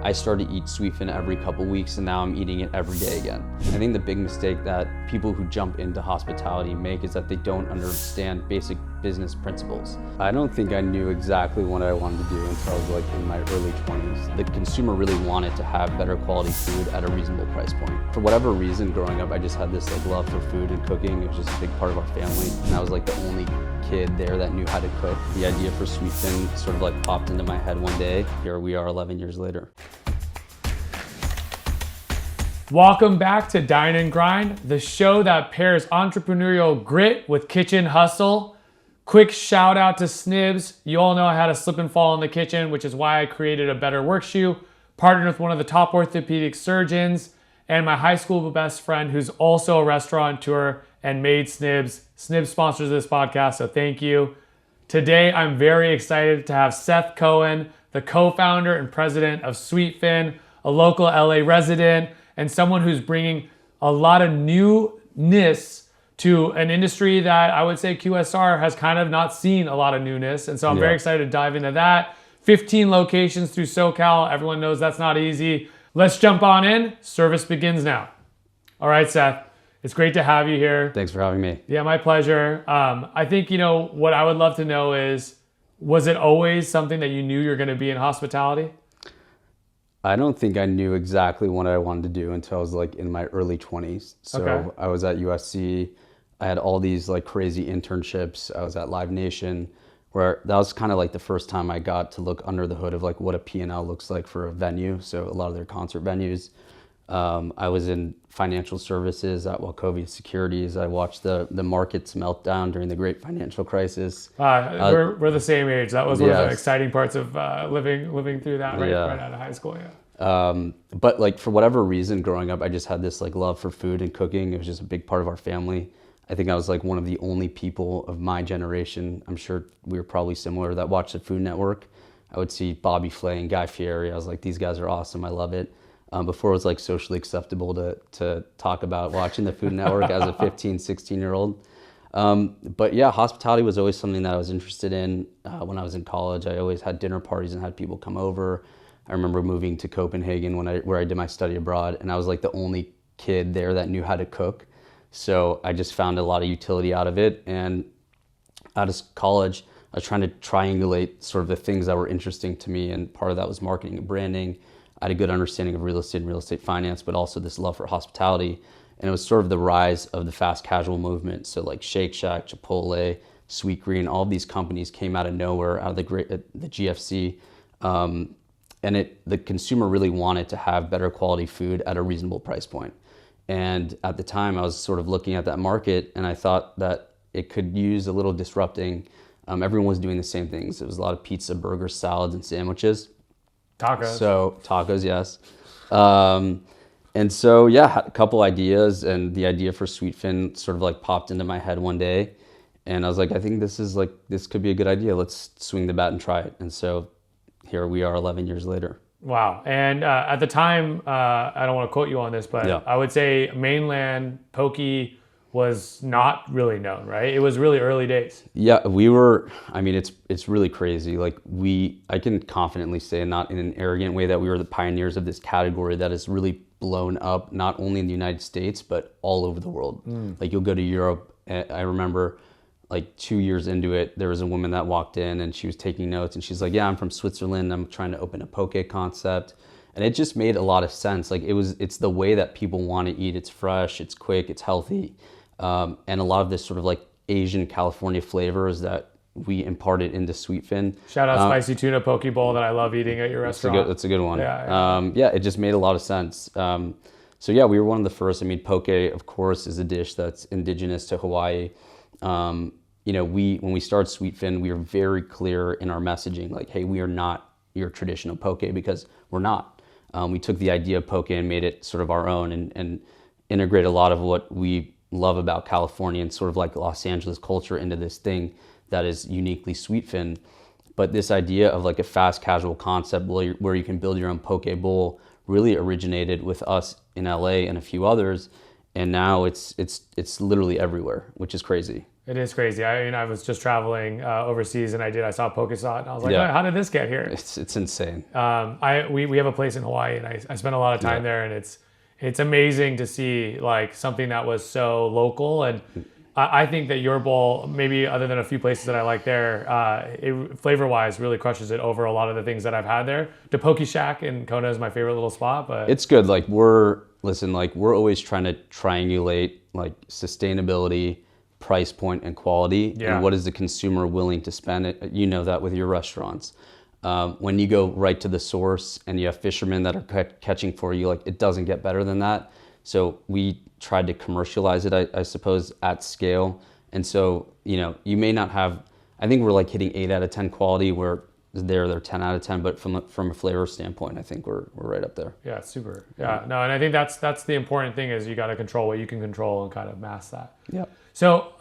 I started to eat Sweetfin every couple weeks and now I'm eating it every day again. I think the big mistake that people who jump into hospitality make is that they don't understand basic business principles. I don't think I knew exactly what I wanted to do until I was like in my early 20s. The consumer really wanted to have better quality food at a reasonable price point. For whatever reason, growing up, I just had this like love for food and cooking. It was just a big part of our family. And I was like the only kid there that knew how to cook. The idea for Sweetfin sort of like popped into my head one day. Here we are 11 years later. Welcome back to Dine and Grind, the show that pairs entrepreneurial grit with kitchen hustle. Quick shout out to Snibs. You all know I had a slip and fall in the kitchen, which is why I created a better work shoe, partnered with one of the top orthopedic surgeons, and my high school best friend who's also a restaurateur and made Snibs. Snibs sponsors this podcast, so thank you. Today, I'm very excited to have Seth Cohen, the co-founder and president of Sweetfin, a local LA resident, and someone who's bringing a lot of newness to an industry that I would say QSR has kind of not seen a lot of newness. And so I'm very excited to dive into that. 15 locations through SoCal. Everyone knows that's not easy. Let's jump on in. Service begins now. All right, Seth. It's great to have you here. Thanks for having me. Yeah, my pleasure. I think, what I would love to know is, was it always something that you knew you were going to be in hospitality? I don't think I knew exactly what I wanted to do until I was like in my early 20s. So I was at USC. I had all these like crazy internships. I was at Live Nation, where that was kind of like the first time I got to look under the hood of like what a P&L looks like for a venue. So a lot of their concert venues. I was in financial services at Wachovia Securities. I watched the markets melt down during the great financial crisis. We're the same age. That was one of the exciting parts of living through that right out of high school. But like for whatever reason, growing up, I just had this like love for food and cooking. It was just a big part of our family. I think I was like one of the only people of my generation, I'm sure we were probably similar, that watched the Food Network. I would see Bobby Flay and Guy Fieri. I was like, these guys are awesome. I love it. Before it was like socially acceptable to talk about watching the Food Network as a 15, 16-year-old. But yeah, hospitality was always something that I was interested in. When I was in college, I always had dinner parties and had people come over. I remember moving to Copenhagen where I did my study abroad, and I was like the only kid there that knew how to cook. So I just found a lot of utility out of it. And out of college, I was trying to triangulate sort of the things that were interesting to me, and part of that was marketing and branding. I had a good understanding of real estate and real estate finance, but also this love for hospitality. And it was sort of the rise of the fast casual movement. So like Shake Shack, Chipotle, Sweetgreen, all of these companies came out of nowhere, out of the GFC. And the consumer really wanted to have better quality food at a reasonable price point. And at the time I was sort of looking at that market and I thought that it could use a little disrupting. Everyone was doing the same things. It was a lot of pizza, burgers, salads, and sandwiches. Tacos. So tacos, yes. And so, yeah, had a couple ideas, and the idea for Sweetfin sort of like popped into my head one day. And I was like, I think this could be a good idea. Let's swing the bat and try it. And so here we are 11 years later. Wow. And at the time, I don't want to quote you on this, but I would say mainland poke was not really known, right? It was really early days. Yeah, we were, I mean, it's really crazy. Like I can confidently say, not in an arrogant way, that we were the pioneers of this category that has really blown up, not only in the United States, but all over the world. Like you'll go to Europe. I remember like 2 years into it, there was a woman that walked in and she was taking notes and she's like, yeah, I'm from Switzerland. I'm trying to open a poke concept. And it just made a lot of sense. Like it's the way that people want to eat. It's fresh, it's quick, it's healthy. And a lot of this sort of like Asian California flavors that we imparted into Sweetfin. Shout out spicy tuna poke bowl that I love eating at your restaurant. That's a good one. Yeah, it just made a lot of sense. So yeah, we were one of the first. I mean, poke, of course, is a dish that's indigenous to Hawaii. When we started Sweetfin, we were very clear in our messaging, like, hey, we are not your traditional poke, because we're not. We took the idea of poke and made it sort of our own and integrate a lot of what we love about California and sort of like Los Angeles culture into this thing that is uniquely Sweetfin. But this idea of like a fast casual concept where you can build your own poke bowl really originated with us in LA and a few others. And now it's literally everywhere, which is crazy. It is crazy. I was just traveling overseas, and I saw Pokesot, and I was like, Yeah. oh, how did this get here? It's insane. We have a place in Hawaii, and I spent a lot of time there, and it's amazing to see like something that was so local. And I think that your bowl, maybe other than a few places that I like there, it flavor wise really crushes it over a lot of the things that I've had there. The Poke Shack in Kona is my favorite little spot, but It's good. Like we're always trying to triangulate like sustainability, price point, and quality, Yeah. and what is the consumer willing to spend. You know that with your restaurants. When you go right to the source and you have fishermen that are catching for you, like it doesn't get better than that. So we tried to commercialize it, I suppose, at scale. And so, you may not have, I think we're like hitting 8 out of 10 quality where they're 10 out of 10, but from a flavor standpoint, I think we're right up there. yeah, it's super. Yeah, no, and I think that's the important thing is you got to control what you can control and kind of mask that. Yeah. So,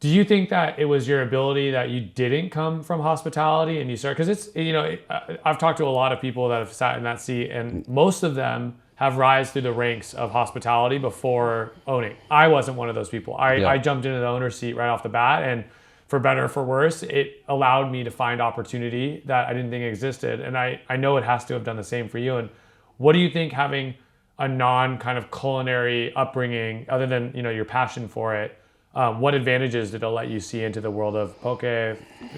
do you think that it was your ability that you didn't come from hospitality and you started, because I've talked to a lot of people that have sat in that seat, and most of them have rise through the ranks of hospitality before owning. I wasn't one of those people. I jumped into the owner's seat right off the bat, and for better or for worse, it allowed me to find opportunity that I didn't think existed. And I know it has to have done the same for you. And what do you think having a non kind of culinary upbringing, other than, your passion for it, what advantages did it let you see into the world of poke,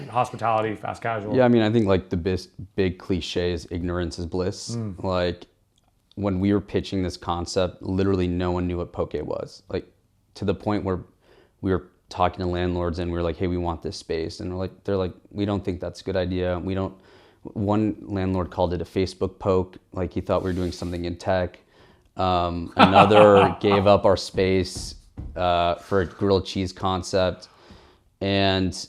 hospitality, fast casual? Yeah, I mean, I think like the big cliche is ignorance is bliss. Like when we were pitching this concept, literally no one knew what poke was. Like to the point where we were talking to landlords and we were like, hey, we want this space. And they're like, we don't think that's a good idea. One landlord called it a Facebook poke. Like he thought we were doing something in tech. Another gave up our space for a grilled cheese concept. And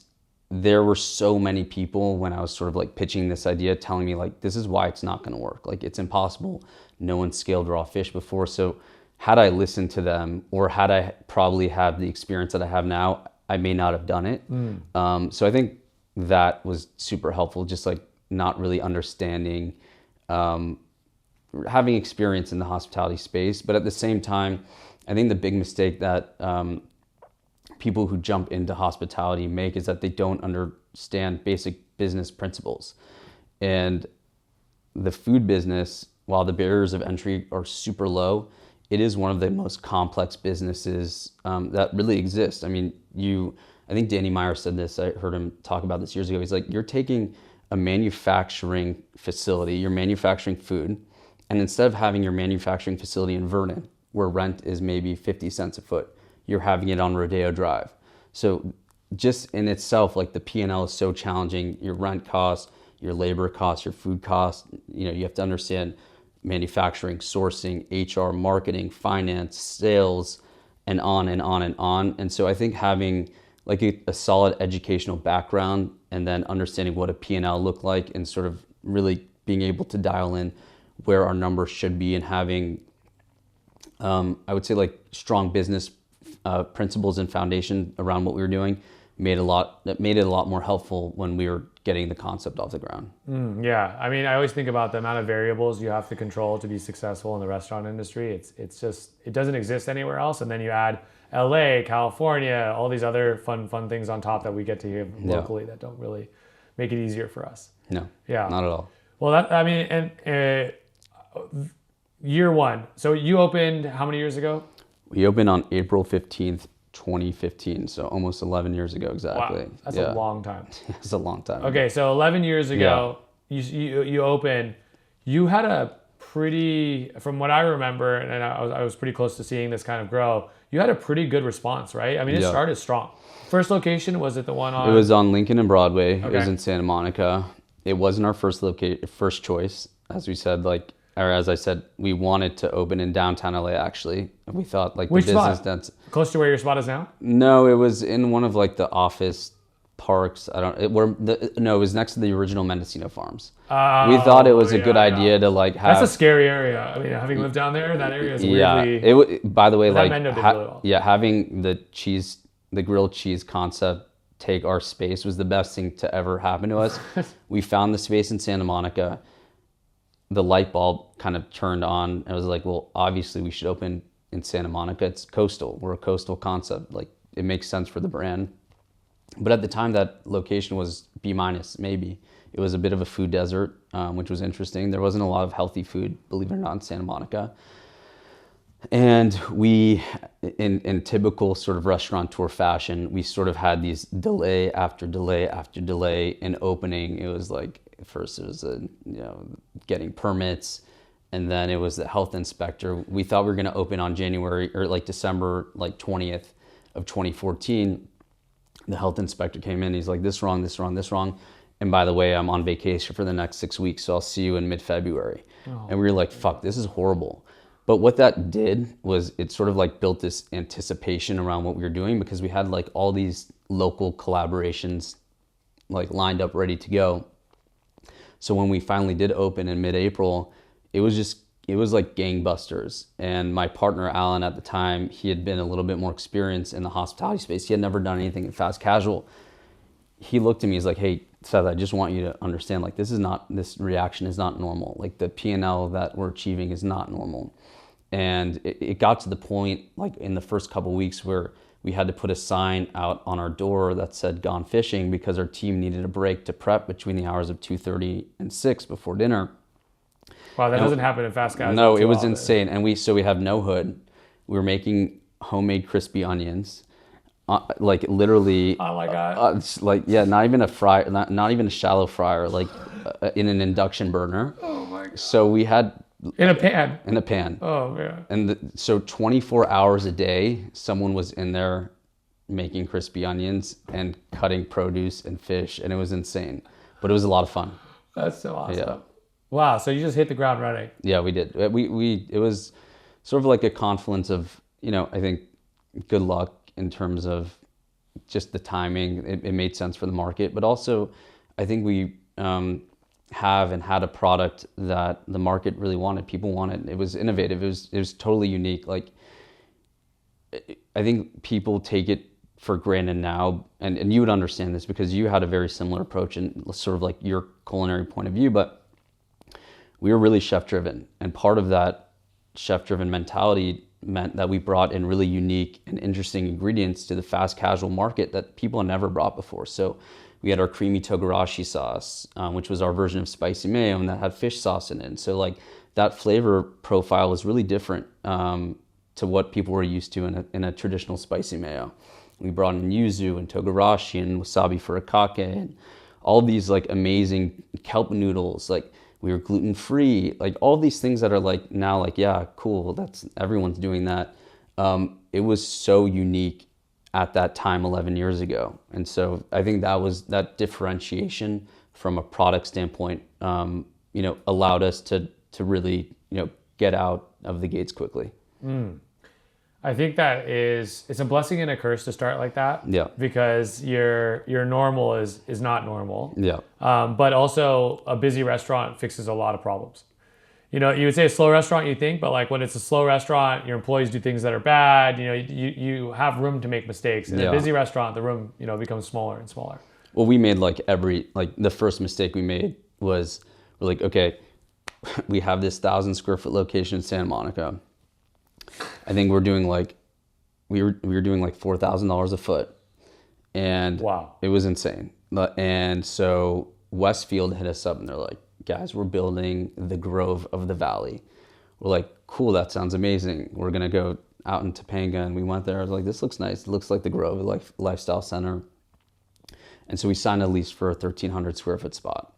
there were so many people when I was sort of like pitching this idea telling me like, this is why it's not going to work. Like it's impossible. No one scaled raw fish before. So had I listened to them, or had I probably had the experience that I have now, I may not have done it. So I think that was super helpful, just like not really understanding, having experience in the hospitality space. But at the same time, I think the big mistake that people who jump into hospitality make is that they don't understand basic business principles. And the food business, while the barriers of entry are super low, it is one of the most complex businesses that really exist. I mean, I think Danny Meyer said this, I heard him talk about this years ago. He's like, you're taking a manufacturing facility, you're manufacturing food, and instead of having your manufacturing facility in Vernon, where rent is maybe 50 cents a foot, you're having it on Rodeo Drive. So just in itself, like the P&L is so challenging, your rent costs, your labor costs, your food costs, you have to understand manufacturing, sourcing, HR, marketing, finance, sales, and on and on and on. And so I think having like a solid educational background and then understanding what a P&L looked like and sort of really being able to dial in where our numbers should be and having, I would say like strong business principles and foundation around what we were doing made it a lot more helpful when we were getting the concept off the ground. Yeah, I mean, I always think about the amount of variables you have to control to be successful in the restaurant industry. It doesn't exist anywhere else. And then you add LA, California, all these other fun things on top that we get to hear locally that don't really make it easier for us. No, yeah, not at all. Well, and year one. So you opened how many years ago? We opened on April 15th, 2015, so almost 11 years ago exactly. Wow, that's a long time. It's a long time. Okay, so 11 years ago, you opened. You had a pretty, from what I remember, and I was pretty close to seeing this kind of grow. You had a pretty good response, right? I mean, it started strong. First location, was it the one on? It was on Lincoln and Broadway. Okay. It was in Santa Monica. It wasn't our first choice, as we said, or as I said, we wanted to open in downtown LA actually. We thought like Which the business spot? that's Close to where your spot is now? No, it was in one of like the office parks. It was next to the original Mendocino Farms. We thought it was a good idea to like have. That's a scary area. I mean, having lived down there, that area is weirdly. By the way, like Mendo did really well. having the grilled cheese concept take our space was the best thing to ever happen to us. We found the space in Santa Monica. The light bulb kind of turned on. I was like, well, obviously we should open in Santa Monica. It's coastal. We're a coastal concept. Like it makes sense for the brand. But at the time, that location was B minus, maybe. It was a bit of a food desert, which was interesting. There wasn't a lot of healthy food, believe it or not, in Santa Monica. And we, in typical sort of restaurateur fashion, we sort of had these delay after delay after delay in opening. It was like, first it was getting permits, and then it was the health inspector. We thought we were going to open on January or like December 20th of 2014. The health inspector came in. He's like, this wrong, this wrong, this wrong. And by the way, I'm on vacation for the next 6 weeks, so I'll see you in mid-February. Oh. And we were like, fuck, this is horrible. But what that did was it sort of like built this anticipation around what we were doing, because we had like all these local collaborations like lined up, ready to go. So when we finally did open in mid-April, it was like gangbusters. And my partner, Alan, at the time, he had been a little bit more experienced in the hospitality space. He had never done anything in fast casual. He looked at me, he's like, hey, Seth, I just want you to understand, like, this reaction is not normal. Like, the P&L that we're achieving is not normal. And it got to the point, like, in the first couple of weeks where we had to put a sign out on our door that said "Gone Fishing," because our team needed a break to prep between the hours of 2:30 and 6 before dinner. Wow, that doesn't happen in fast casual. No, it was insane. And we have no hood. We were making homemade crispy onions. Like literally, oh my god! Not even a fryer, not even a shallow fryer, like in an induction burner. Oh my god! So we had in a pan. In a pan. Oh man! And so 24 hours a day, someone was in there making crispy onions and cutting produce and fish, and it was insane. But it was a lot of fun. That's so awesome. Yeah. Wow! So you just hit the ground running. Yeah, we did. It was sort of like a confluence of, I think, good luck in terms of just the timing. It made sense for the market, but also I think we have and had a product that the market really wanted. People wanted. It was innovative. It was totally unique. Like, I think people take it for granted now, and you would understand this because you had a very similar approach and sort of like your culinary point of view, but we were really chef driven, and part of that chef driven mentality meant that we brought in really unique and interesting ingredients to the fast casual market that people had never brought before. So we had our creamy togarashi sauce, which was our version of spicy mayo, and that had fish sauce in it. And so like that flavor profile was really different to what people were used to in a traditional spicy mayo. We brought in yuzu and togarashi and wasabi furikake and all these like amazing kelp noodles. Like, we were gluten free, like all these things that are like now like, yeah, cool, that's everyone's doing that. It was so unique at that time 11 years ago. And so I think that differentiation from a product standpoint, allowed us to really, get out of the gates quickly. I think it's a blessing and a curse to start like that. Yeah. Because your normal is not normal. Yeah. But also a busy restaurant fixes a lot of problems. You would say a slow restaurant, you think, but like when it's a slow restaurant, your employees do things that are bad. You have room to make mistakes. In a busy restaurant, the room, becomes smaller and smaller. Well, we made the first mistake we made was we're like, okay, we have this 1,000 square foot location in Santa Monica. I think we're doing we were doing like $4,000 a foot, and wow, it was insane. And so Westfield hit us up and they're like, guys, we're building the Grove of the Valley. We're like, cool, that sounds amazing. We're gonna go out in Topanga, and we went there. I was like, this looks nice. It looks like the Grove, lifestyle center. And so we signed a lease for a 1,300 square foot spot.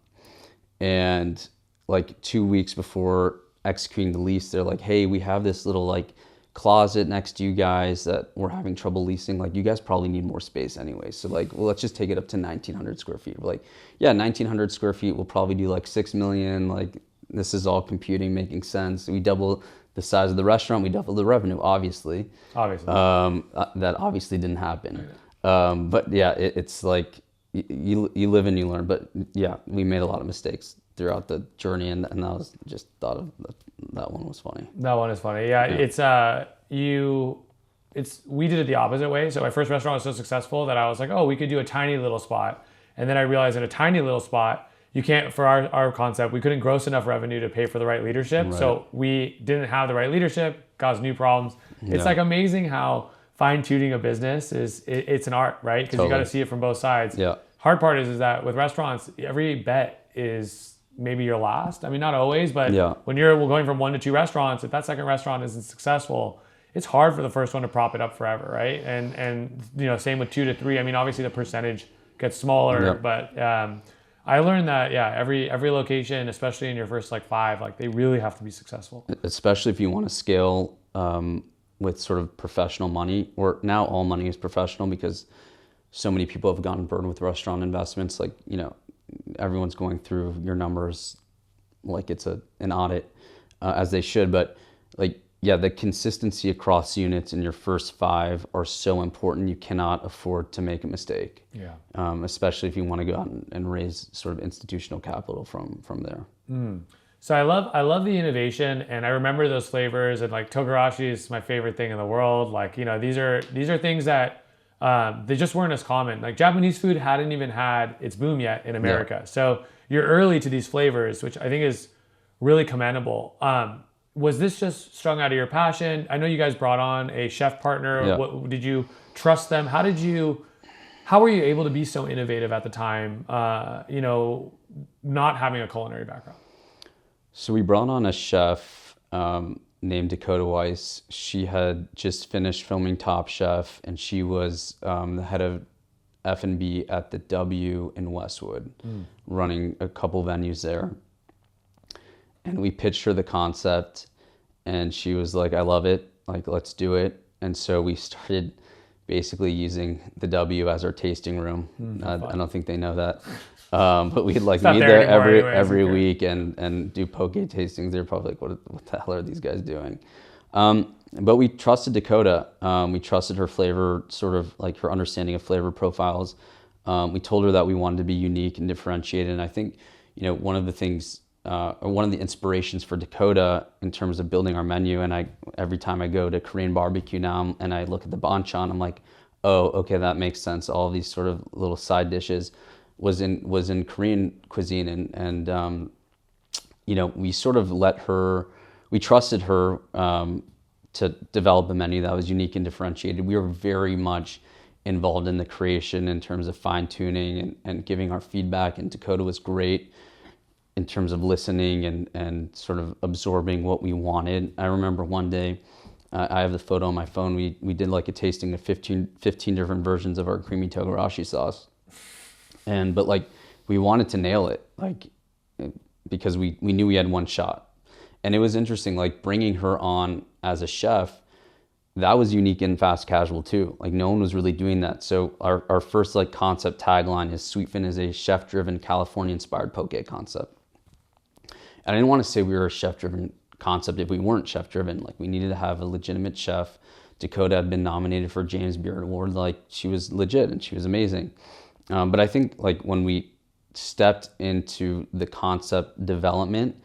And like 2 weeks before executing the lease, they're like, hey, we have this little like closet next to you guys that we're having trouble leasing. Like, you guys probably need more space anyway. So like, well, let's just take it up to 1,900 square feet. We're like, yeah, 1,900 square feet, we'll probably do like 6 million. Like, this is all computing, making sense. We double the size of the restaurant, we double the revenue, obviously. That obviously didn't happen. But yeah, it's like, you live and you learn. But yeah, we made a lot of mistakes throughout the journey, and that was just thought of that one was funny. That one is funny. Yeah. We did it the opposite way. So my first restaurant was so successful that I was like, oh, we could do a tiny little spot. And then I realized in a tiny little spot, you can't, for our concept, we couldn't gross enough revenue to pay for the right leadership. Right. So we didn't have the right leadership, caused new problems. It's like amazing how fine tuning a business it's an art, right? Because you got to see it from both sides. Yeah. Hard part is that with restaurants, every bet is maybe your last. I mean, not always, but when you're going from 1 to 2 restaurants, if that second restaurant isn't successful, it's hard for the first one to prop it up forever, right? And same with 2 to 3. I mean, obviously the percentage gets smaller, but I learned that every location, especially in your first 5, they really have to be successful. Especially if you want to scale with sort of professional money, or now all money is professional because so many people have gotten burned with restaurant investments. Everyone's going through your numbers like it's an audit, as they should. But the consistency across units in your first 5 are so important. You cannot afford to make a mistake. Yeah. Especially if you want to go out and raise sort of institutional capital from there. So I love the innovation, and I remember those flavors, and togarashi is my favorite thing in the world. These are things that they just weren't as common. Japanese food hadn't even had its boom yet in America. So you're early to these flavors, which I think is really commendable. Was this just strung out of your passion? I know you guys brought on a chef partner. Yeah. Did you trust them? How were you able to be so innovative at the time, not having a culinary background? So we brought on a chef named Dakota Weiss. She had just finished filming Top Chef, and she was the head of F&B at the W in Westwood, running a couple venues there. And we pitched her the concept, and she was like, I love it, let's do it. And so we started basically using the W as our tasting room. I don't think they know that. But we'd meet there every week and do poke tastings. They're probably like, what the hell are these guys doing? But we trusted Dakota. We trusted her flavor, sort of her understanding of flavor profiles. We told her that we wanted to be unique and differentiated. And I think, one of the things, one of the inspirations for Dakota in terms of building our menu, and every time I go to Korean barbecue now and I look at the banchan, I'm like, oh, okay, that makes sense. All of these sort of little side dishes was in Korean cuisine, and we sort of we trusted her to develop a menu that was unique and differentiated. We were very much involved in the creation in terms of fine tuning and giving our feedback, and Dakota was great in terms of listening and sort of absorbing what we wanted. I remember one day, I have the photo on my phone, we did a tasting of 15 different versions of our creamy togarashi sauce. But we wanted to nail it, because we knew we had one shot. And it was interesting, bringing her on as a chef, that was unique in fast casual too. No one was really doing that. So our first concept tagline is Sweetfin is a chef-driven California-inspired poke concept. And I didn't want to say we were a chef-driven concept if we weren't chef-driven. We needed to have a legitimate chef. Dakota had been nominated for a James Beard Award. She was legit and she was amazing. But I think when we stepped into the concept development,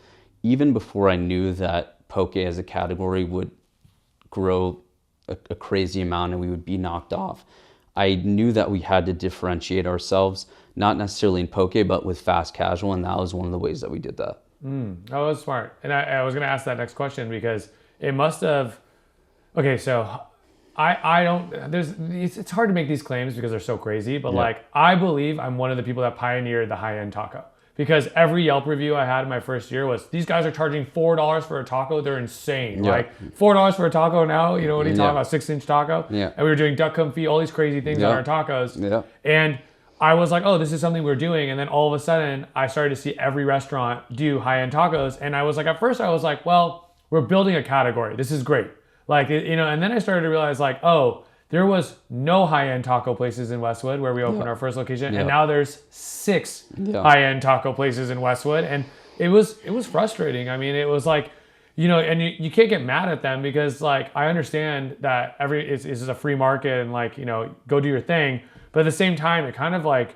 even before I knew that poke as a category would grow a crazy amount and we would be knocked off, I knew that we had to differentiate ourselves, not necessarily in poke, but with fast casual. And that was one of the ways that we did that. That was smart. And I was going to ask that next question because it must have, okay, so it's hard to make these claims because they're so crazy, but I believe I'm one of the people that pioneered the high-end taco, because every Yelp review I had in my first year was, these guys are charging $4 for a taco. They're insane. Yeah. $4 for a taco now, what are you talking about? 6-inch taco? Yeah. And we were doing duck confit, all these crazy things on our tacos. Yeah. And I was like, oh, this is something we're doing. And then all of a sudden I started to see every restaurant do high-end tacos. And I was like, at first I was like, well, we're building a category. This is great. And then I started to realize oh, there was no high-end taco places in Westwood where we opened our first location. And now there's 6 high-end taco places in Westwood. And it was frustrating. I mean, it was and you can't get mad at them because I understand that this is a free market and go do your thing. But at the same time, it kind of I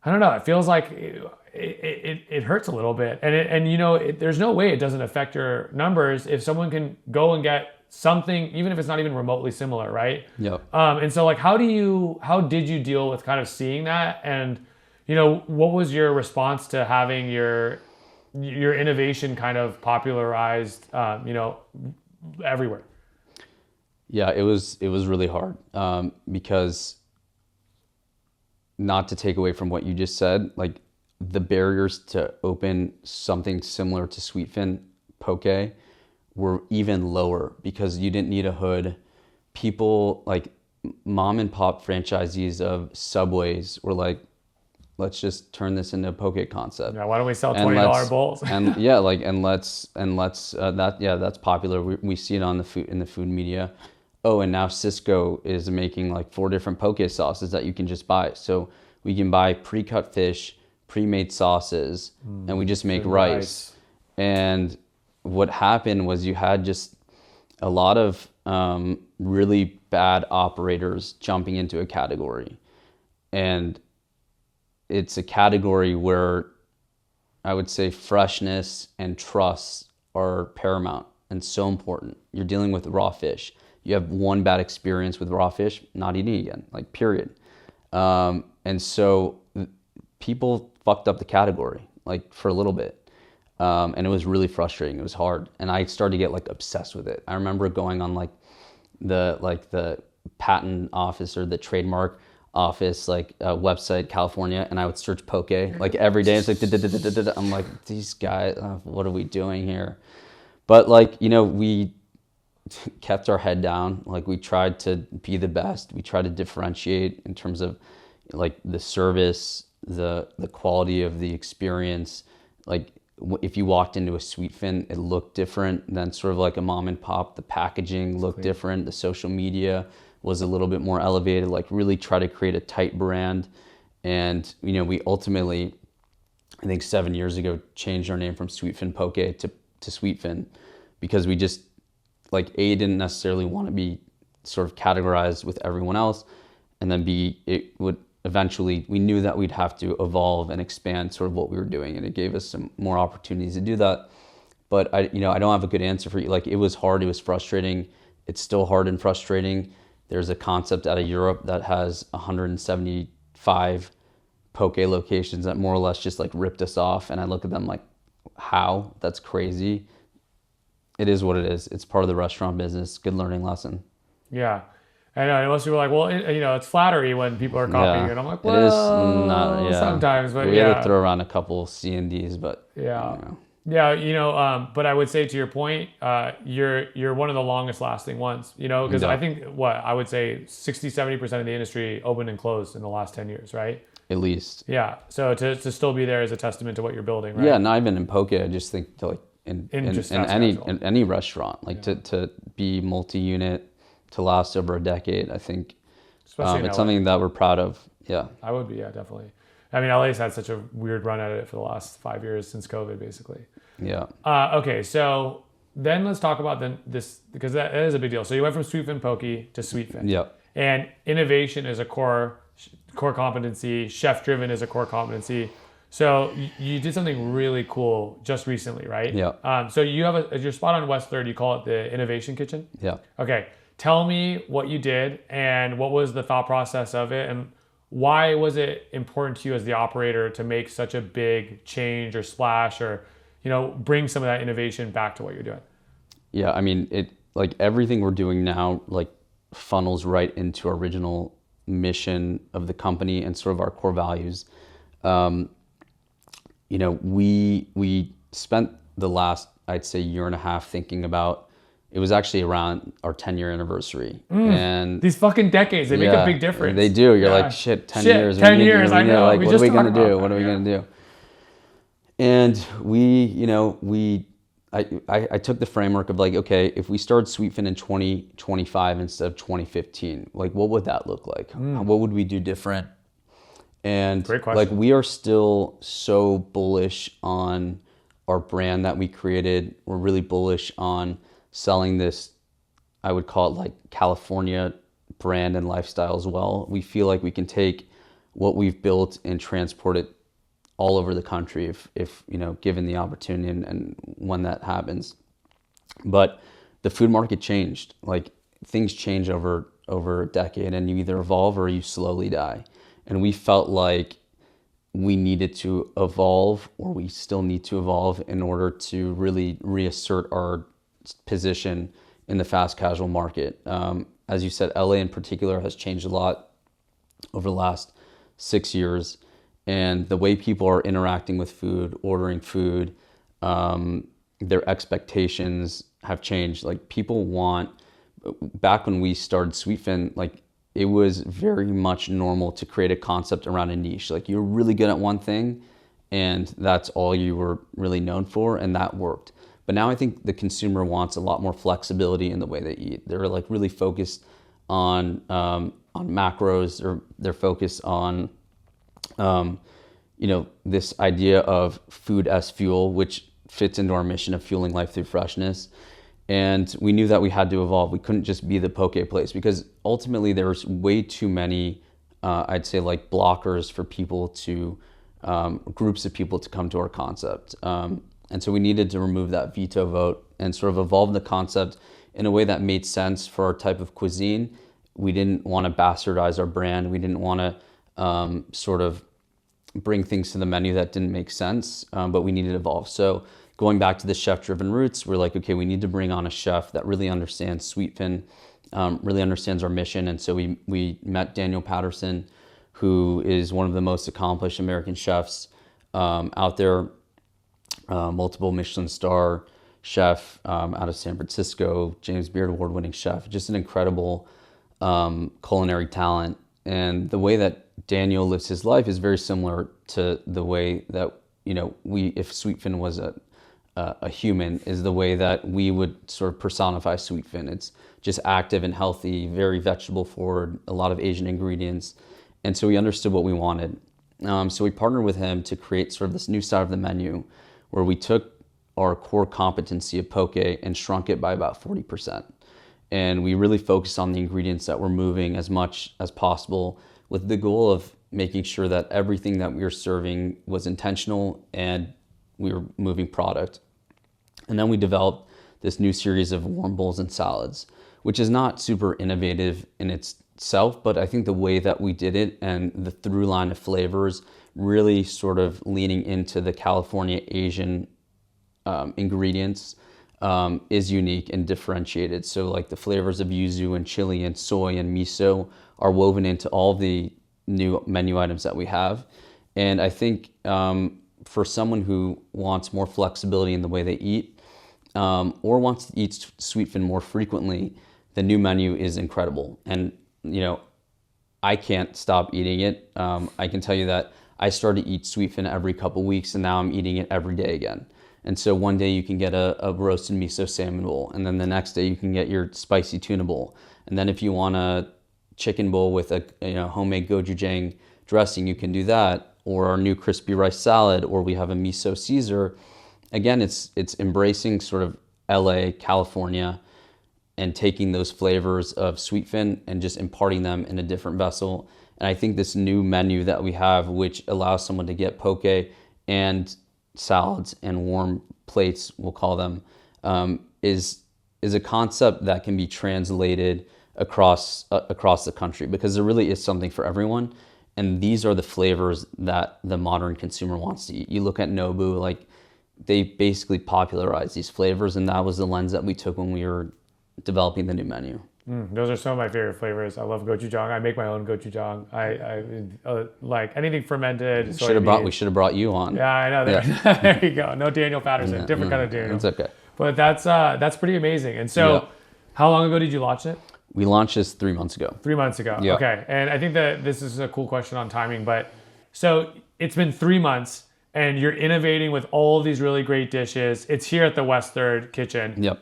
don't know, it feels like it hurts a little bit. And there's no way it doesn't affect your numbers if someone can go and get something, even if it's not even remotely similar, right? Yeah. And so how did you deal with kind of seeing that? And, what was your response to having your innovation kind of popularized, everywhere? Yeah, it was really hard, because, not to take away from what you just said, like the barriers to open something similar to Sweetfin poke were even lower because you didn't need a hood. People like mom and pop franchisees of Subways were like, let's just turn this into a poke concept. Yeah, why don't we sell And $20 let's bowls? and yeah, like and let's that yeah, that's popular. We see it on the food in the food media. Oh, and now Cisco is making like 4 different poke sauces that you can just buy. So we can buy pre-cut fish, pre-made sauces, and we just make good rice. rice. And what happened was you had just a lot of really bad operators jumping into a category. And it's a category where I would say freshness and trust are paramount and so important. You're dealing with raw fish. You have one bad experience with raw fish, not eating again, like period. And so people fucked up the category like for a little bit. And it was really frustrating. It was hard. And I started to get like obsessed with it. I remember going on like the patent office or the trademark office website, California, and I would search poke like every day. It's like I'm like, these guys, what are we doing here? But like, we kept our head down. Like we tried to be the best. We tried to differentiate in terms of like the service, the quality of the experience. Like if you walked into a Sweetfin, it looked different than sort of like a mom and pop. The packaging looked different. The social media was a little bit more elevated. Like really try to create a tight brand. And we ultimately, I think 7 years ago, changed our name from Sweetfin Poke to Sweetfin, because we just like didn't necessarily want to be sort of categorized with everyone else, and then it would eventually, we knew that we'd have to evolve and expand sort of what we were doing, and it gave us some more opportunities to do that. But I don't have a good answer for you. Like it was hard, it was frustrating. It's still hard and frustrating. There's a concept out of Europe that has 175 poke locations that more or less just like ripped us off, and I look at them like, how? That's crazy. It is what it is. It's part of the restaurant business. Good learning lesson. Yeah. I know. Most people are like, well, it's flattery when people are copying Yeah, it. I'm like, it is well, not. Yeah, sometimes, but we yeah. had to throw around a couple C&Ds, but Yeah. Yeah, but I would say to your point, you're one of the longest lasting ones, because Yeah. I think I would say 60-70% of the industry opened and closed in the last 10 years, right? At least. Yeah. So to still be there is a testament to what you're building, right? Yeah, not even in poke. I just think to like in just fast casual. in any restaurant, like to be multi-unit, to last over a decade. I think Especially in it's LA. something that we're proud of. Yeah. I would be, yeah, definitely. I mean, LA's had such a weird run at it for the last 5 years since COVID, basically. Yeah. Okay, so then let's talk about this, because that is a big deal. So you went from Sweetfin Poke to Sweetfin. Yeah. And innovation is a core competency. Chef-driven is a core competency. So you did something really cool just recently, right? Yeah. So you have your spot on West 3rd. You call it the Innovation Kitchen. Yeah. Okay. Tell me what you did and what was the thought process of it, and why was it important to you as the operator to make such a big change or splash, or bring some of that innovation back to what you're doing? Yeah, I mean, it like everything we're doing now like funnels right into our original mission of the company and sort of our core values. We spent the last, I'd say, year and a half thinking about. It was actually around our 10-year anniversary, and These fucking decades, they make a big difference. They do. You're like, shit, 10 years. 10 years. I know. Like, we what just are we gonna talked about do? that, What are we yeah. gonna do? And I took the framework of like, okay, if we started Sweetfin in 2025 instead of 2015, like what would that look like? What would we do different? And Great question. like we are still so bullish on our brand that we created. We're really bullish on selling this, I would call it like California brand and lifestyle as well. We feel like we can take what we've built and transport it all over the country if given the opportunity and when that happens. But the food market changed. Like things change over a decade, and you either evolve or you slowly die. And we felt like we needed to evolve, or we still need to evolve in order to really reassert our position in the fast casual market. As you said, LA in particular has changed a lot over the last 6 years, and the way people are interacting with food, ordering food, their expectations have changed. Like people want, back when we started Sweetfin, like it was very much normal to create a concept around a niche. Like you're really good at one thing and that's all you were really known for, and that worked. But now I think the consumer wants a lot more flexibility in the way they eat. They're like really focused on macros, or they're focused on this idea of food as fuel, which fits into our mission of fueling life through freshness. And we knew that we had to evolve. We couldn't just be the poke place, because ultimately there was way too many, I'd say like blockers for people to, groups of people to come to our concept. And so we needed to remove that veto vote and sort of evolve the concept in a way that made sense for our type of cuisine. We didn't want to bastardize our brand. We didn't want to sort of bring things to the menu that didn't make sense, but we needed to evolve. So going back to the chef-driven roots, we're like, okay, we need to bring on a chef that really understands Sweetfin, really understands our mission. And so we met Daniel Patterson, who is one of the most accomplished American chefs out there, multiple Michelin star chef out of San Francisco, James Beard award-winning chef, just an incredible culinary talent. And the way that Daniel lives his life is very similar to the way that, if Sweetfin was a human, is the way that we would sort of personify Sweetfin. It's just active and healthy, very vegetable forward, a lot of Asian ingredients. And so we understood what we wanted. So we partnered with him to create sort of this new side of the menu where we took our core competency of poke and shrunk it by about 40%. And we really focused on the ingredients that we're moving as much as possible, with the goal of making sure that everything that we were serving was intentional and we were moving product. And then we developed this new series of warm bowls and salads, which is not super innovative in itself, but I think the way that we did it and the through line of flavors really sort of leaning into the California Asian ingredients is unique and differentiated. So like the flavors of yuzu and chili and soy and miso are woven into all the new menu items that we have. And I think for someone who wants more flexibility in the way they eat, or wants to eat Sweetfin more frequently, the new menu is incredible. And I can't stop eating it. I can tell you that I started to eat Sweetfin every couple weeks, and now I'm eating it every day again. And so one day you can get a roasted miso salmon bowl, and then the next day you can get your spicy tuna bowl. And then if you want a chicken bowl with a homemade gochujang dressing, you can do that. Or our new crispy rice salad, or we have a miso Caesar. Again, it's embracing sort of LA, California, and taking those flavors of Sweetfin and just imparting them in a different vessel. And I think this new menu that we have, which allows someone to get poke and salads and warm plates, we'll call them, is a concept that can be translated across the country, because there really is something for everyone. And these are the flavors that the modern consumer wants to eat. You look at Nobu, like they basically popularized these flavors, and that was the lens that we took when we were developing the new menu. Those are some of my favorite flavors. I love gochujang. I make my own gochujang. I like anything fermented. We should have brought you on. Yeah, I know. Yeah. There you go. No Daniel Patterson. Different kind of Daniel. It's okay. But that's pretty amazing. And so, How long ago did you launch it? We launched this 3 months ago. 3 months ago. Yeah. Okay. And I think that this is a cool question on timing. But so it's been 3 months, and you're innovating with all of these really great dishes. It's here at the West Third Kitchen. Yep.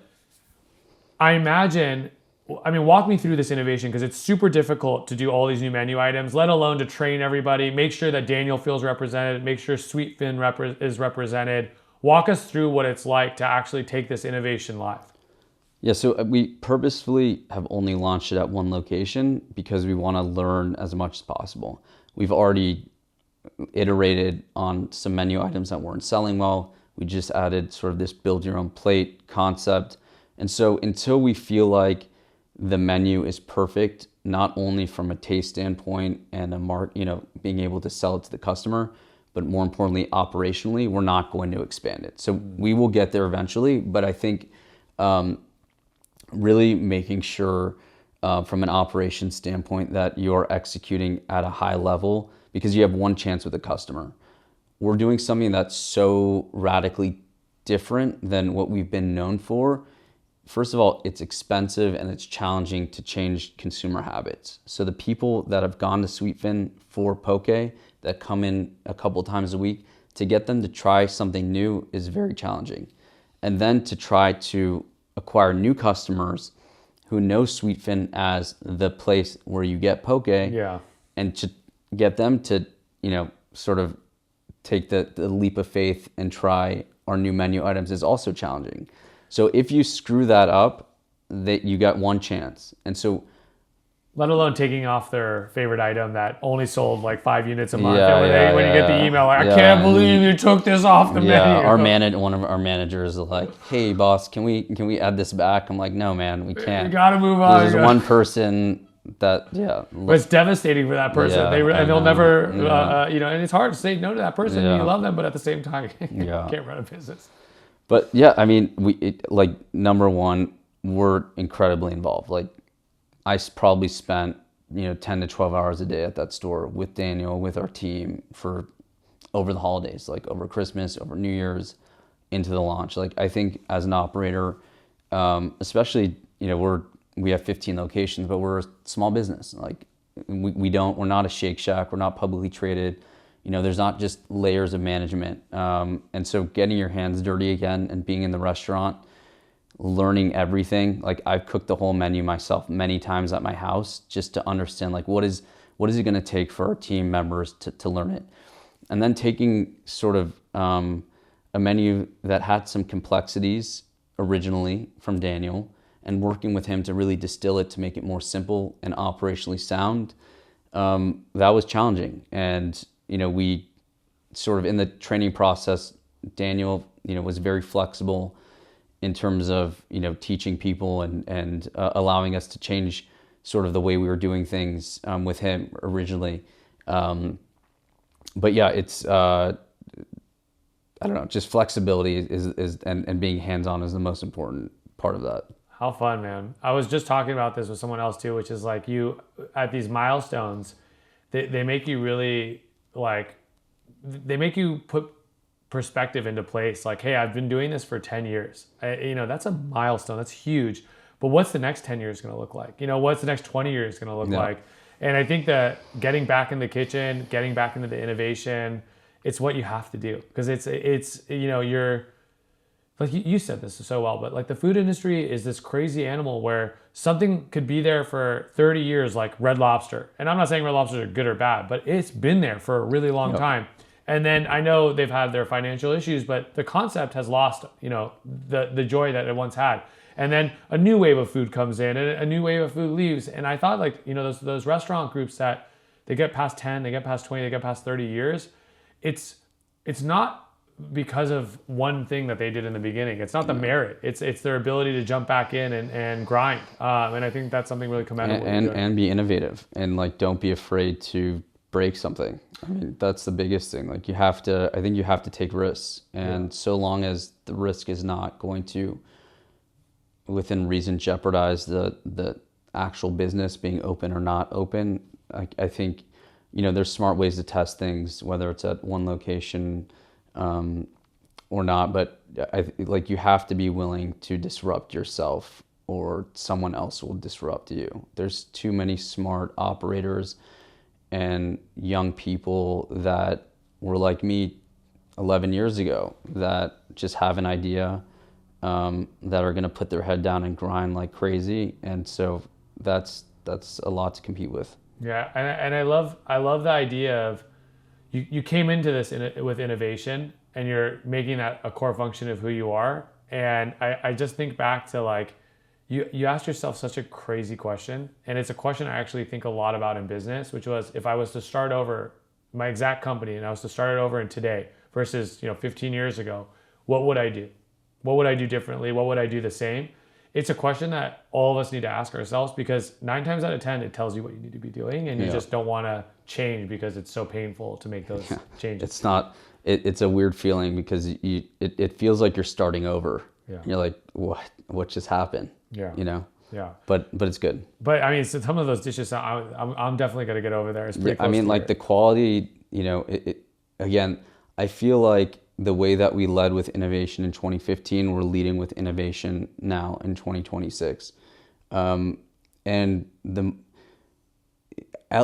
Walk me through this innovation, because it's super difficult to do all these new menu items, let alone to train everybody, make sure that Daniel feels represented, make sure Sweetfin is represented. Walk us through what it's like to actually take this innovation live. Yeah, so we purposefully have only launched it at one location because we want to learn as much as possible. We've already iterated on some menu items that weren't selling well. We just added sort of this build your own plate concept. And so until we feel like the menu is perfect, not only from a taste standpoint and being able to sell it to the customer, but more importantly, operationally, we're not going to expand it. So we will get there eventually, but I think really making sure from an operations standpoint that you're executing at a high level because you have one chance with a customer. We're doing something that's so radically different than what we've been known for. First of all, it's expensive and it's challenging to change consumer habits. So the people that have gone to Sweetfin for poke that come in a couple times a week, to get them to try something new is very challenging. And then to try to acquire new customers who know Sweetfin as the place where you get poke, and to get them to, sort of take the leap of faith and try our new menu items is also challenging. So if you screw that up, that you got one chance. And so, let alone taking off their favorite item that only sold like 5 units a month. When you get the email, like, I can't believe you took this off the menu. One of our managers is like, hey boss, can we add this back? I'm like, no man, we can't. You gotta move on. There's one person that, But it's devastating for that person. They'll never, and it's hard to say no to that person. You love them, but at the same time, you can't run a business. But yeah, I mean, number one, we're incredibly involved. Like, I probably spent 10 to 12 hours a day at that store with Daniel, with our team for over the holidays, like over Christmas, over New Year's, into the launch. Like, I think as an operator, especially, we have 15 locations, but we're a small business. Like, we're not a Shake Shack. We're not publicly traded. There's not just layers of management. And so getting your hands dirty again and being in the restaurant, learning everything. Like, I've cooked the whole menu myself many times at my house just to understand, like, what is it going to take for our team members to learn it. And then taking sort of a menu that had some complexities originally from Daniel and working with him to really distill it to make it more simple and operationally sound. That was challenging. And we sort of, in the training process, Daniel, was very flexible in terms of, teaching people and allowing us to change sort of the way we were doing things with him originally. But yeah, it's, I don't know, just flexibility is and being hands-on is the most important part of that. How fun, man. I was just talking about this with someone else too, which is like, you, at these milestones, they make you really, like, they make you put perspective into place. Like, hey, I've been doing this for 10 years. That's a milestone. That's huge. But what's the next 10 years going to look like? What's the next 20 years going to look like? And I think that getting back in the kitchen, getting back into the innovation, it's what you have to do. Because it's you're, like you said this so well, but like, the food industry is this crazy animal where something could be there for 30 years, like Red Lobster. And I'm not saying Red Lobsters are good or bad, but it's been there for a really long time. And then I know they've had their financial issues, but the concept has lost, the joy that it once had. And then a new wave of food comes in and a new wave of food leaves. And I thought, like, those restaurant groups that they get past 10, they get past 20, they get past 30 years. It's not because of one thing that they did in the beginning. It's not the merit. It's their ability to jump back in and grind. And I think that's something really commendable. And be innovative, and like, don't be afraid to break something. I mean, that's the biggest thing. Like, I think you have to take risks. And so long as the risk is not going to, within reason, jeopardize the actual business being open or not open, I think, there's smart ways to test things, whether it's at one location or not. But you have to be willing to disrupt yourself, or someone else will disrupt you. There's too many smart operators and young people that were like me 11 years ago that just have an idea, that are going to put their head down and grind like crazy. And so that's a lot to compete with. Yeah. And I love the idea of you came into this with innovation, and you're making that a core function of who you are. And I just think back to, like, you asked yourself such a crazy question. And it's a question I actually think a lot about in business, which was, if I was to start over my exact company and I was to start it over in today versus, 15 years ago, what would I do? What would I do differently? What would I do the same? It's a question that all of us need to ask ourselves, because 9 times out of 10, it tells you what you need to be doing, and you just don't want to change because it's so painful to make those changes. It's a weird feeling, because it feels like you're starting over. Yeah. You're like, what just happened? Yeah. You know. Yeah. But it's good. But I mean, so some of those dishes, I'm definitely gonna get over there. It's pretty Yeah, I close mean, to like it. the quality, you know, again, I feel like the way that we led with innovation in 2015, we're leading with innovation now in 2026. And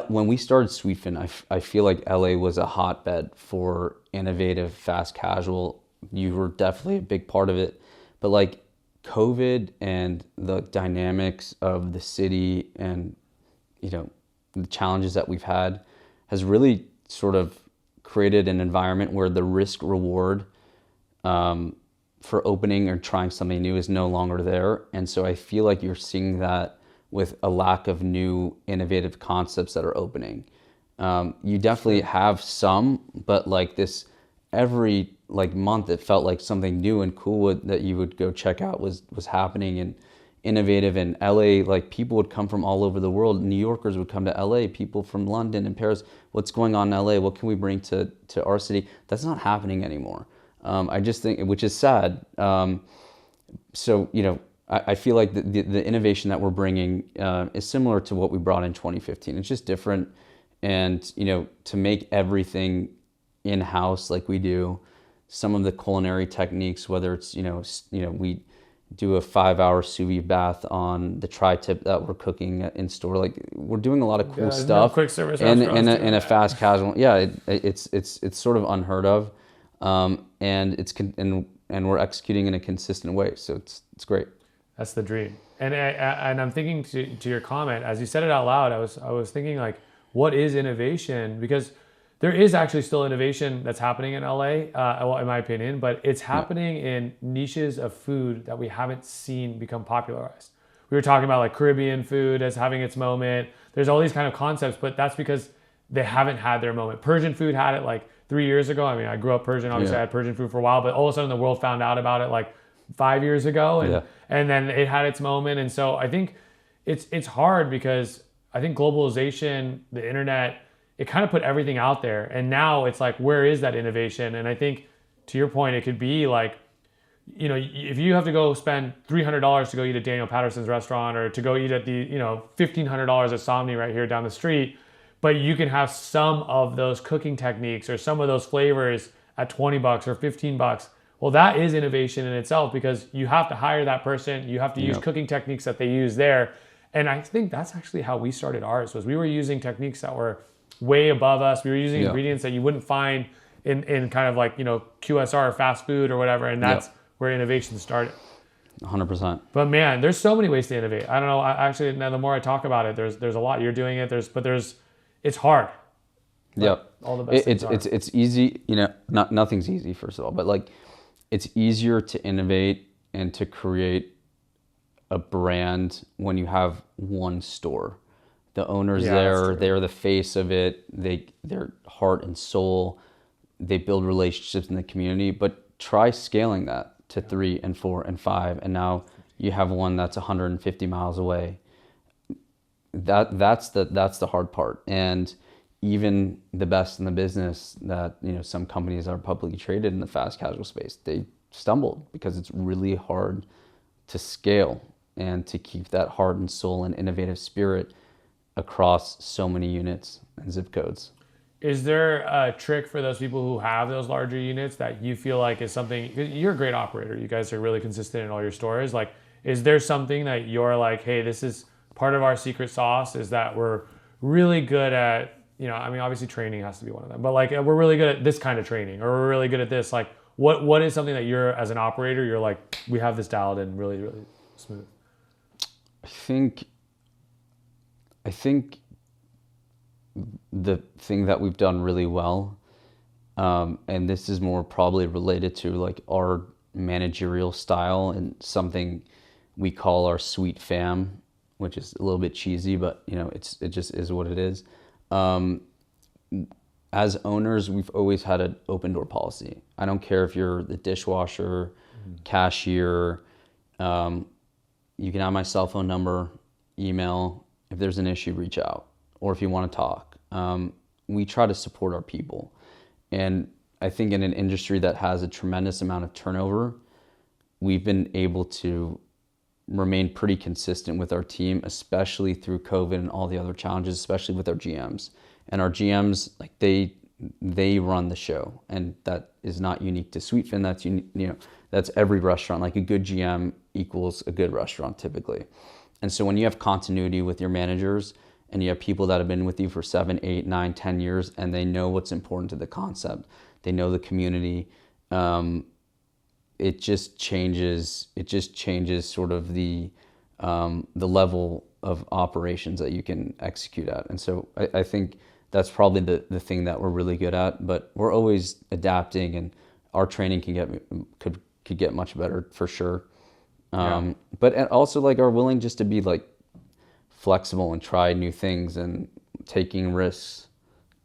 when we started Sweetfin, I feel like LA was a hotbed for innovative fast casual. You were definitely a big part of it, but like COVID and the dynamics of the city and, you know, the challenges that we've had has really sort of created an environment where the risk reward for opening or trying something new is no longer there. And so I feel like you're seeing that with a lack of new innovative concepts that are opening. You definitely have some, but like this every like month it felt like something new and cool that you would go check out was happening and innovative. In LA, like people would come from all over the world. New Yorkers would come to LA, people from London and Paris. What's going on in LA? What can we bring to our city? That's not happening anymore. I just think, which is sad. So, you know, I feel like the innovation that we're bringing is similar to what we brought in 2015. It's just different. And, you know, to make everything in-house like we do, some of the culinary techniques, whether it's, you know, we do a 5-hour sous vide bath on the tri-tip that we're cooking in store. Like we're doing a lot of cool stuff. No quick service and restaurants doing in a that. fast casual. Yeah, it's sort of unheard of. And we're executing in a consistent way. So it's great. That's the dream. And I'm thinking to your comment, as you said it out loud, I was thinking like, what is innovation? Because there is actually still innovation that's happening in LA, well, in my opinion, but it's happening in niches of food that we haven't seen become popularized. We were talking about like Caribbean food as having its moment. There's all these kind of concepts, but that's because they haven't had their moment. Persian food had it like 3 years ago. I mean, I grew up Persian, obviously I had Persian food for a while, but all of a sudden the world found out about it like 5 years ago, and then it had its moment. And so I think it's hard because I think globalization, the internet, it kind of put everything out there. And now it's like, where is that innovation? And I think to your point, it could be like, you know, if you have to go spend $300 to go eat at Daniel Patterson's restaurant or to go eat at the, you know, $1,500 at Somni right here down the street, but you can have some of those cooking techniques or some of those flavors at $20 or $15. Well, that is innovation in itself because you have to hire that person. You have to use cooking techniques that they use there. And I think that's actually how we started ours, was we were using techniques that were way above us. We were using ingredients that you wouldn't find in kind of like, you know, QSR or fast food or whatever. And that's where innovation started. 100%. But man, there's so many ways to innovate. I don't know. Actually, now the more I talk about it, there's a lot. You're doing it. It's hard. Yep. All the best things are. It's easy, you know, nothing's easy first of all, but like it's easier to innovate and to create a brand when you have one store. The owners they're the face of it. Their heart and soul. They build relationships in the community, but try scaling that to 3 and 4 and 5, and now you have one that's 150 miles away. That's the hard part. And even the best in the business that, you know, some companies are publicly traded in the fast casual space, they stumbled because it's really hard to scale and to keep that heart and soul and innovative spirit across so many units and zip codes. Is there a trick for those people who have those larger units that you feel like is something, you're a great operator, you guys are really consistent in all your stores, like is there something that you're like, hey, this is part of our secret sauce, is that we're really good at, you know, I mean obviously training has to be one of them, but like we're really good at this kind of training, or we're really good at this, like what is something that you're, as an operator, you're like, we have this dialed in really, really smooth? I think the thing that we've done really well, and this is more probably related to like our managerial style and something we call our sweet fam, which is a little bit cheesy, but you know, it just is what it is. As owners, we've always had an open door policy. I don't care if you're the dishwasher, cashier, you can have my cell phone number, email. If there's an issue, reach out. Or if you want to talk. We try to support our people. And I think in an industry that has a tremendous amount of turnover, we've been able to remain pretty consistent with our team, especially through COVID and all the other challenges, especially with our GMs. And our GMs, like they run the show, and that is not unique to Sweetfin. That's that's every restaurant. Like a good GM equals a good restaurant typically. And so when you have continuity with your managers and you have people that have been with you for 7, 8, 9, 10 years, and they know what's important to the concept, they know the community, it just changes sort of the level of operations that you can execute at. And so I think that's probably the thing that we're really good at, but we're always adapting, and our training could get much better for sure. But also like are willing just to be like flexible and try new things, and taking risks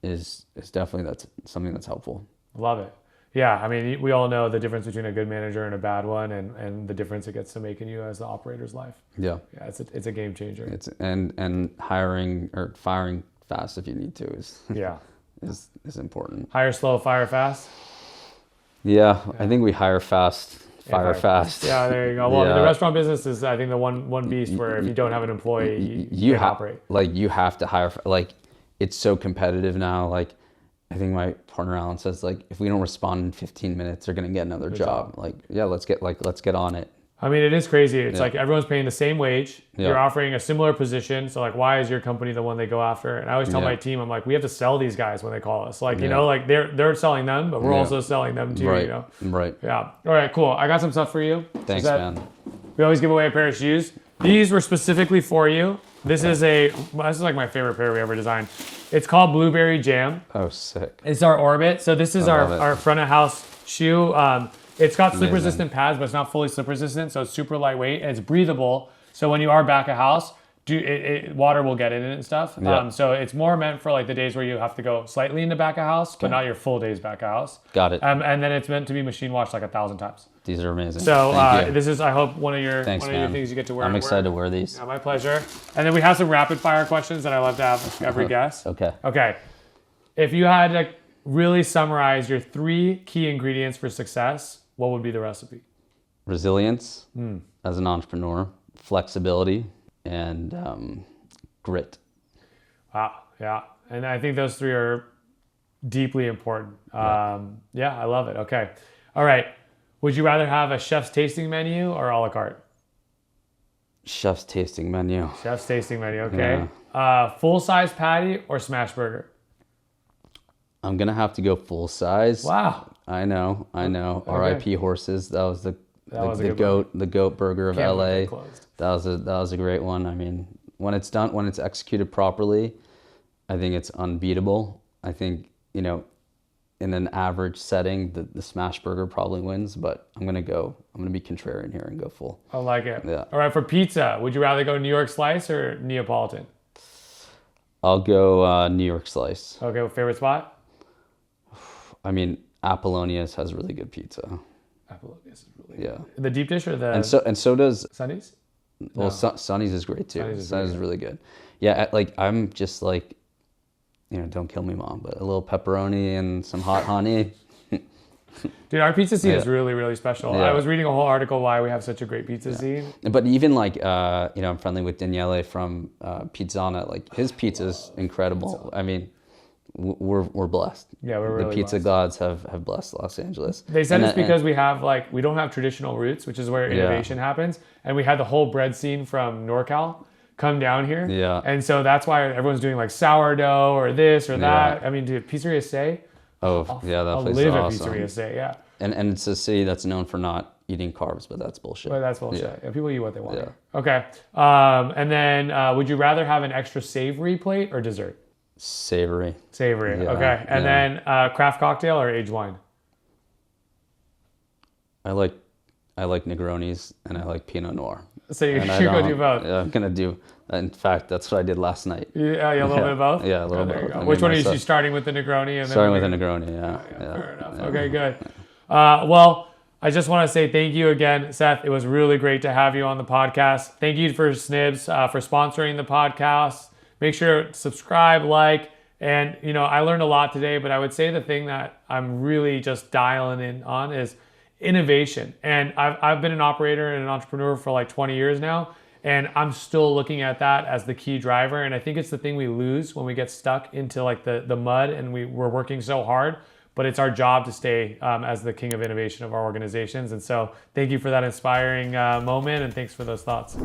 is definitely that's something that's helpful. Love it. Yeah, I mean, we all know the difference between a good manager and a bad one, and the difference it gets to make in you as the operator's life. Yeah, it's a game changer. It's and hiring or firing fast if you need to is is important. Hire slow, fire fast. Yeah, I think we hire fast, fire fast. Yeah, there you go. Well, the restaurant business is, I think, the one beast where if you don't have an employee, you can't operate. Like you have to hire. Like it's so competitive now. Like I think my partner Alan says, like if we don't respond in 15 minutes, they're gonna get another job. Like let's get on it. I mean, it is crazy. It's like everyone's paying the same wage. Yeah. You're offering a similar position. So like, why is your company the one they go after? And I always tell my team, I'm like, we have to sell these guys when they call us. Like, you know, like they're selling them, but we're also selling them too, you know? Right. Yeah. All right, cool. I got some stuff for you. Thanks, man. We always give away a pair of shoes. These were specifically for you. This is like my favorite pair we ever designed. It's called Blueberry Jam. Oh, sick. It's our Orbit. So this is our front of house shoe. It's got slip resistant pads, but it's not fully slip resistant. So it's super lightweight and it's breathable. So when you are back of house, water will get in it and stuff. Yeah. So it's more meant for like the days where you have to go slightly in the back of house, but not your full days back of house. Got it. And then it's meant to be machine washed like 1,000 times. These are amazing. So this is, I hope, one of your things you get to wear. I'm excited to wear these. Yeah, my pleasure. And then we have some rapid fire questions that I love to have every guest. Okay. If you had to really summarize your 3 key ingredients for success, what would be the recipe? Resilience as an entrepreneur, flexibility, and grit. Wow, yeah. And I think those 3 are deeply important. Yeah, I love it. Okay. All right. Would you rather have a chef's tasting menu or a la carte? Chef's tasting menu. Chef's tasting menu, okay. Yeah. Full-size patty or smash burger? I'm going to have to go full size. Wow. I know. Okay. R.I.P. horses. That was the goat burger of Can't LA. That was a great one. I mean, when it's executed properly, I think it's unbeatable. I think, you know, in an average setting, the smash burger probably wins, but I'm gonna be contrarian here and go full. I like it. Yeah. All right, for pizza, would you rather go New York slice or Neapolitan? I'll go New York slice. Okay, well, favorite spot? I mean, Apollonia's has really good pizza. Apollonia's is really good. The deep dish or the... And so does... Sonny's? Well, no. Sonny's is great too. Sonny's is really good. Yeah, I'm just like, you know, don't kill me, Mom, but a little pepperoni and some hot honey. Dude, our pizza scene is really, really special. I was reading a whole article why we have such a great pizza scene. But even like, you know, I'm friendly with Daniele from Pizzana. Like his pizza's incredible. I mean, we're blessed. Yeah, we're really blessed. The pizza gods have blessed Los Angeles. They said it's because we don't have traditional roots, which is where innovation happens. And we had the whole bread scene from NorCal come down here. Yeah. And so that's why everyone's doing like sourdough or this or that. I mean, dude, Pizzeria Say. That place is awesome. I'll live at Pizzeria Say, yeah. And it's a city that's known for not eating carbs, but that's bullshit. Yeah, people eat what they want. Yeah. Okay. And then would you rather have an extra savory plate or dessert? Savory. Yeah, okay. And then craft cocktail or aged wine? I like Negronis and I like Pinot Noir. So you're going to do both? Yeah, I'm going to do. In fact, that's what I did last night. Yeah, a little bit of both? Yeah, a little bit. Which one are you starting with, the Negroni? And starting with the Negroni, yeah. Fair enough. Yeah. Okay, good. Well, I just want to say thank you again, Seth. It was really great to have you on the podcast. Thank you for Snibs for sponsoring the podcast. Make sure to subscribe, like, and, you know, I learned a lot today, but I would say the thing that I'm really just dialing in on is innovation. And I've been an operator and an entrepreneur for like 20 years now, and I'm still looking at that as the key driver. And I think it's the thing we lose when we get stuck into like the mud and we're working so hard, but it's our job to stay as the king of innovation of our organizations. And so thank you for that inspiring moment, and thanks for those thoughts.